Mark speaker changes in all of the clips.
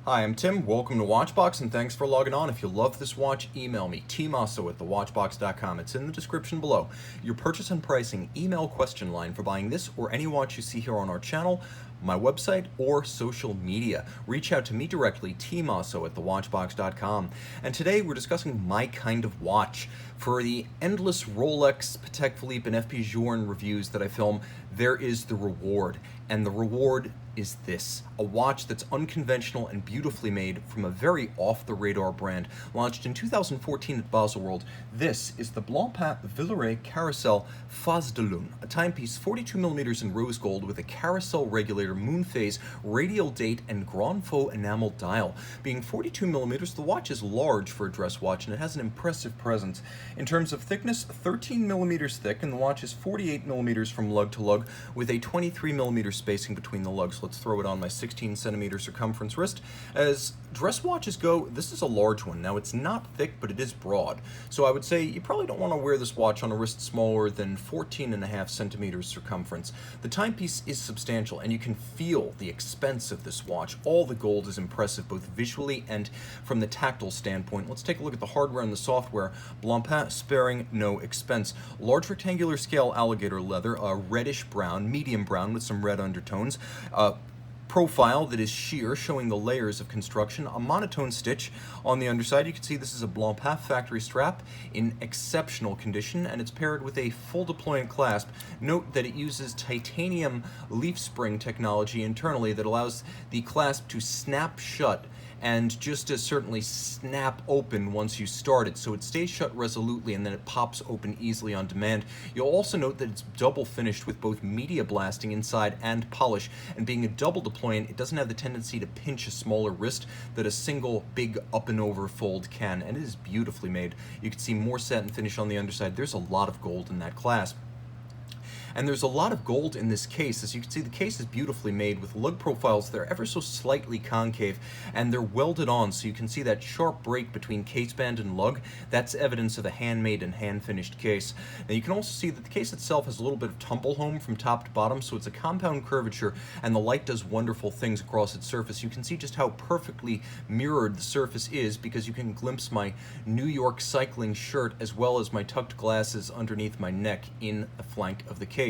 Speaker 1: Hi, I'm Tim. Welcome to Watchbox, and thanks for logging on. If you love this watch, email me, tmosso at thewatchbox.com. It's in the description below. Your purchase and pricing email question line for buying this or any watch you see here on our channel, my website, or social media. Reach out to me directly, tmosso at thewatchbox.com. And today we're discussing my kind of watch. For the endless Rolex, Patek Philippe, and FP Journe reviews that I film, there is the reward. And the reward is this, a watch that's unconventional and beautifully made from a very off-the-radar brand. Launched in 2014 at Baselworld, this is the Blancpain Villeret Carrousel Phase de Lune, a timepiece 42mm in rose gold with a carousel regulator, moon phase, radial date, and grand faux enamel dial. Being 42mm, the watch is large for a dress watch, and it has an impressive presence. In terms of thickness, 13mm thick, and the watch is 48mm from lug to lug, with a 23mm spacing between the lugs. Let's throw it on my 16cm circumference wrist. As dress watches go, this is a large one. Now, it's not thick, but it is broad. So I would say you probably don't want to wear this watch on a wrist smaller than 14.5cm circumference. The timepiece is substantial, and you can feel the expense of this watch. All the gold is impressive, both visually and from the tactile standpoint. Let's take a look at the hardware and the software. Blancpain sparing no expense. Large rectangular scale alligator leather, a reddish brown, medium brown with some red undertones. Profile that is sheer, showing the layers of construction, a monotone stitch on the underside. You can see this is a Blancpain factory strap in exceptional condition, and it's paired with a full deployant clasp. Note that it uses titanium leaf spring technology internally that allows the clasp to snap shut and just as certainly snap open once you start it, so it stays shut resolutely and then it pops open easily on demand. You'll also note that it's double finished with both media blasting inside and polish, and being a double deployant, it doesn't have the tendency to pinch a smaller wrist that a single big up and over fold can, and it is beautifully made. You can see more satin finish on the underside. There's a lot of gold in that clasp. And there's a lot of gold in this case. As you can see, the case is beautifully made with lug profiles that are ever so slightly concave, and they're welded on, so you can see that sharp break between caseband and lug. That's evidence of a handmade and hand-finished case. Now you can also see that the case itself has a little bit of tumble home from top to bottom, so it's a compound curvature, and the light does wonderful things across its surface. You can see just how perfectly mirrored the surface is, because you can glimpse my New York cycling shirt as well as my tucked glasses underneath my neck in the flank of the case.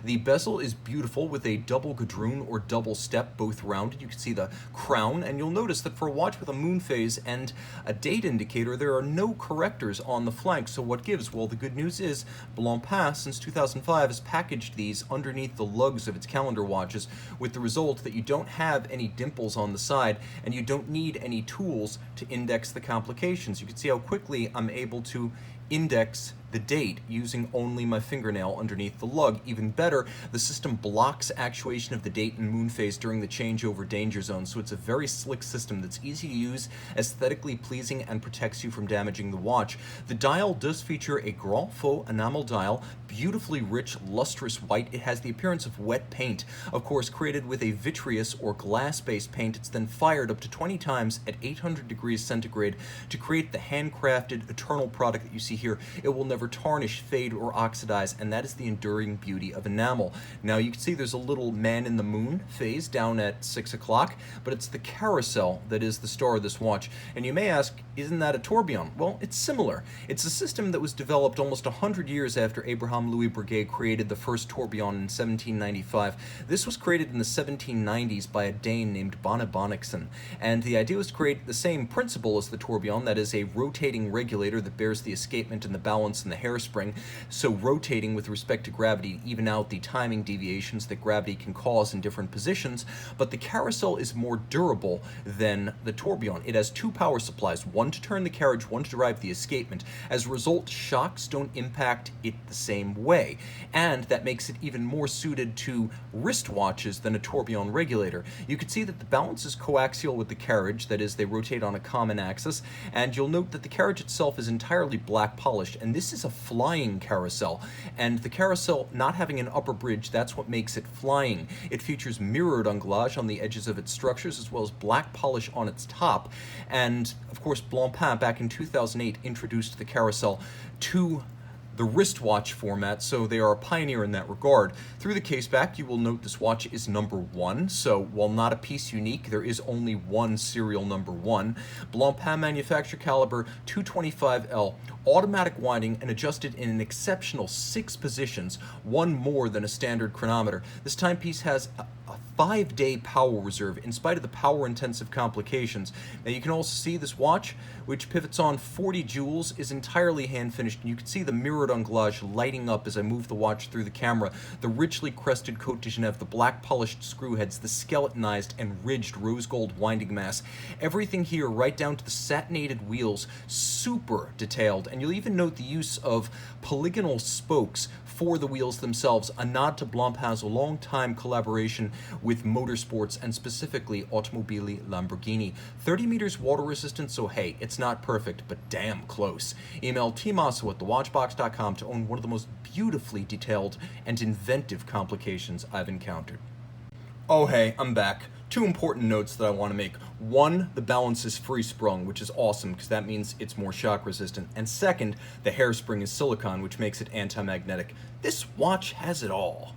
Speaker 1: The bezel is beautiful with a double gadroon or double step, both rounded. You can see the crown, and you'll notice that for a watch with a moon phase and a date indicator, there are no correctors on the flank. So what gives? Well, the good news is Blancpain, since 2005, has packaged these underneath the lugs of its calendar watches, with the result that you don't have any dimples on the side, and you don't need any tools to index the complications. You can see how quickly I'm able to index the date using only my fingernail underneath the lug. Even better, the system blocks actuation of the date and moon phase during the changeover danger zone, so it's a very slick system that's easy to use, aesthetically pleasing, and protects you from damaging the watch. The dial does feature a grand faux enamel dial, beautifully rich, lustrous white. It has the appearance of wet paint, of course created with a vitreous or glass-based paint. It's then fired up to 20 times at 800 degrees centigrade to create the handcrafted eternal product that you see here. It will never tarnish, fade, or oxidize, and that is the enduring beauty of enamel. Now you can see there's a little man in the moon phase down at 6 o'clock, but it's the carousel that is the star of this watch. And you may ask, isn't that a tourbillon? Well, it's similar. It's a system that was developed almost 100 years after Abraham Louis Breguet created the first tourbillon in 1795. This was created in the 1790s by a Dane named Bonne Bonnickson, and the idea was to create the same principle as the tourbillon, that is a rotating regulator that bears the escapement and the balance and the hairspring, so rotating with respect to gravity to even out the timing deviations that gravity can cause in different positions. But the carousel is more durable than the tourbillon. It has two power supplies, one to turn the carriage, one to drive the escapement. As a result, shocks don't impact it the same way, and that makes it even more suited to wristwatches than a tourbillon regulator. You can see that the balance is coaxial with the carriage, that is, they rotate on a common axis, and you'll note that the carriage itself is entirely black polished, and this is a flying carousel, and the carousel not having an upper bridge, that's what makes it flying. It features mirrored anglage on the edges of its structures as well as black polish on its top, and of course Blancpain back in 2008 introduced the carousel to the wristwatch format, so they are a pioneer in that regard. Through the case back, you will note this watch is number 1, so while not a piece unique, there is only one serial number 1. Blancpain manufacture caliber 225L, automatic winding and adjusted in an exceptional 6 positions, one more than a standard chronometer. This timepiece has a 5-day power reserve in spite of the power-intensive complications. Now you can also see this watch, which pivots on 40 jewels, is entirely hand-finished, and you can see the mirrored anglage lighting up as I move the watch through the camera, the richly crested Côte de Genève, the black polished screw heads, the skeletonized and ridged rose gold winding mass. Everything here, right down to the satinated wheels, super detailed, and you'll even note the use of polygonal spokes for the wheels themselves, a nod to Blancpain's long-time collaboration with motorsports and specifically Automobili Lamborghini. 30 meters water resistant, so hey, it's not perfect, but damn close. Email tmosso at thewatchbox.com to own one of the most beautifully detailed and inventive complications I've encountered. Oh hey, I'm back. 2 important notes that I want to make. 1, the balance is free sprung, which is awesome because that means it's more shock resistant. And second, the hairspring is silicone, which makes it anti-magnetic. This watch has it all.